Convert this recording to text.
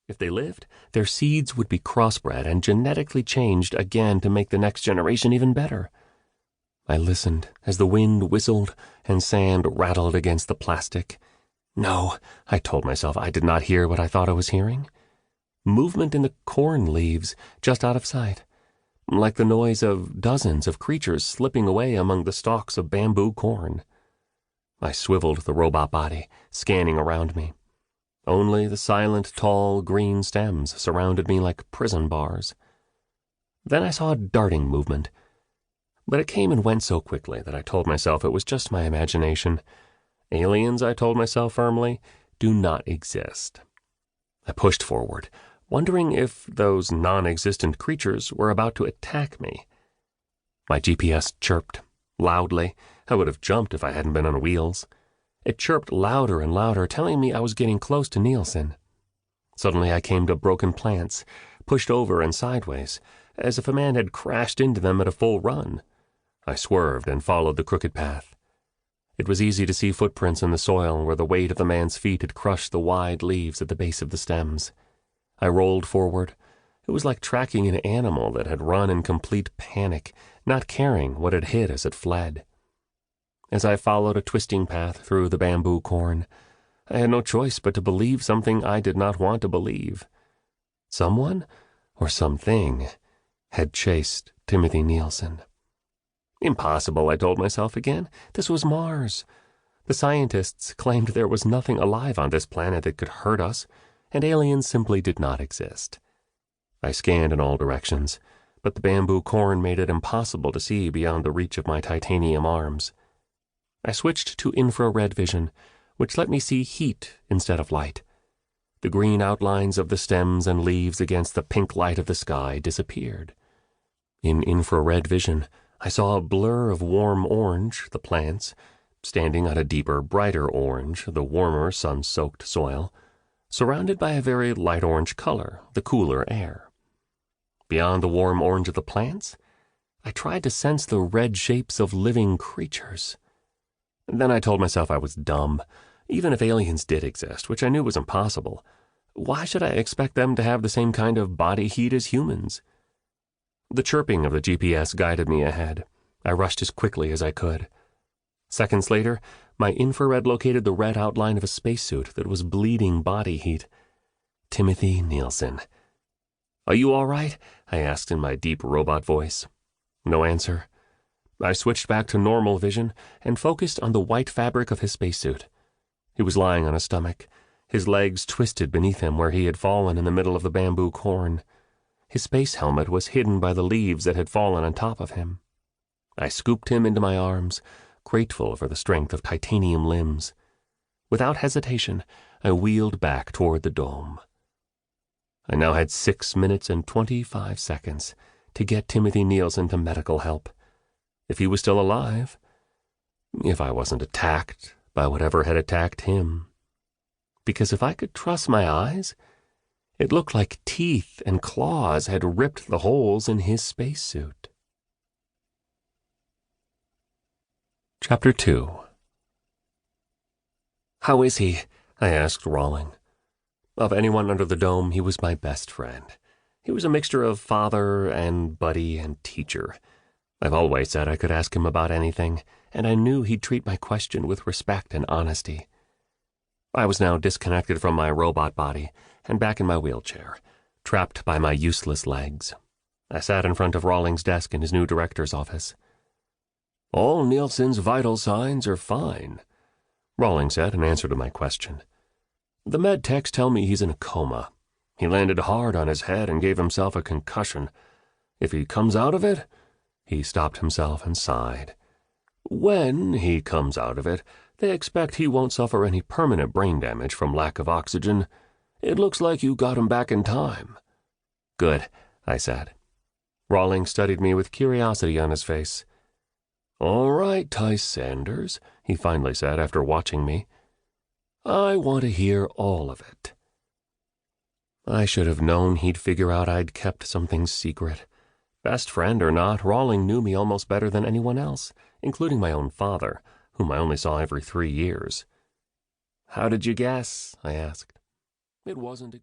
If they lived, their seeds would be crossbred and genetically changed again to make the next generation even better. I listened as the wind whistled and sand rattled against the plastic. No, I told myself I did not hear what I thought I was hearing. Movement in the corn leaves, just out of sight, like the noise of dozens of creatures slipping away among the stalks of bamboo corn. I swiveled the robot body, scanning around me. Only the silent, tall, green stems surrounded me like prison bars. Then I saw a darting movement, but it came and went so quickly that I told myself it was just my imagination. Aliens, I told myself firmly, do not exist. I pushed forward, wondering if those non-existent creatures were about to attack me. My GPS chirped, loudly. I would have jumped if I hadn't been on wheels. It chirped louder and louder, telling me I was getting close to Nielsen. Suddenly I came to broken plants, pushed over and sideways, as if a man had crashed into them at a full run. I swerved and followed the crooked path. It was easy to see footprints in the soil where the weight of the man's feet had crushed the wide leaves at the base of the stems. I rolled forward. It was like tracking an animal that had run in complete panic, not caring what had hit as it fled. As I followed a twisting path through the bamboo corn, I had no choice but to believe something I did not want to believe. Someone, or something, had chased Timothy Nielsen. Impossible, I told myself again. This was Mars. The scientists claimed there was nothing alive on this planet that could hurt us, and aliens simply did not exist. I scanned in all directions, but the bamboo corn made it impossible to see beyond the reach of my titanium arms. I switched to infrared vision, which let me see heat instead of light. The green outlines of the stems and leaves against the pink light of the sky disappeared. In infrared vision, I saw a blur of warm orange, the plants, standing on a deeper, brighter orange, the warmer, sun-soaked soil, surrounded by a very light orange color, the cooler air. Beyond the warm orange of the plants, I tried to sense the red shapes of living creatures. Then I told myself I was dumb. Even if aliens did exist, which I knew was impossible, why should I expect them to have the same kind of body heat as humans? The chirping of the GPS guided me ahead. I rushed as quickly as I could. Seconds later, my infrared located the red outline of a spacesuit that was bleeding body heat. Timothy Nielsen. "Are you all right?" I asked in my deep robot voice. No answer. I switched back to normal vision and focused on the white fabric of his spacesuit. He was lying on his stomach, his legs twisted beneath him where he had fallen in the middle of the bamboo corn. His space helmet was hidden by the leaves that had fallen on top of him. I scooped him into my arms, grateful for the strength of titanium limbs. Without hesitation, I wheeled back toward the dome. I now had 6 minutes and 25 seconds to get Timothy Nielsen to medical help. If he was still alive, if I wasn't attacked by whatever had attacked him. Because if I could trust my eyes, it looked like teeth and claws had ripped the holes in his spacesuit. Chapter 2. "How is he?" I asked Rawling. Of anyone under the dome, he was my best friend. He was a mixture of father and buddy and teacher. I've always said I could ask him about anything, and I knew he'd treat my question with respect and honesty. I was now disconnected from my robot body and back in my wheelchair, trapped by my useless legs. I sat in front of Rawling's desk in his new director's office. "All Nielsen's vital signs are fine," Rawling said in answer to my question. "The med techs tell me he's in a coma. He landed hard on his head and gave himself a concussion. If he comes out of it..." He stopped himself and sighed. "When he comes out of it, they expect he won't suffer any permanent brain damage from lack of oxygen. It looks like you got him back in time." "Good," I said. Rawling studied me with curiosity on his face. "All right, Tyce Sanders," he finally said after watching me. "I want to hear all of it." I should have known he'd figure out I'd kept something secret. Best friend or not, Rawling knew me almost better than anyone else, including my own father, whom I only saw every 3 years. "How did you guess?" I asked. "It wasn't a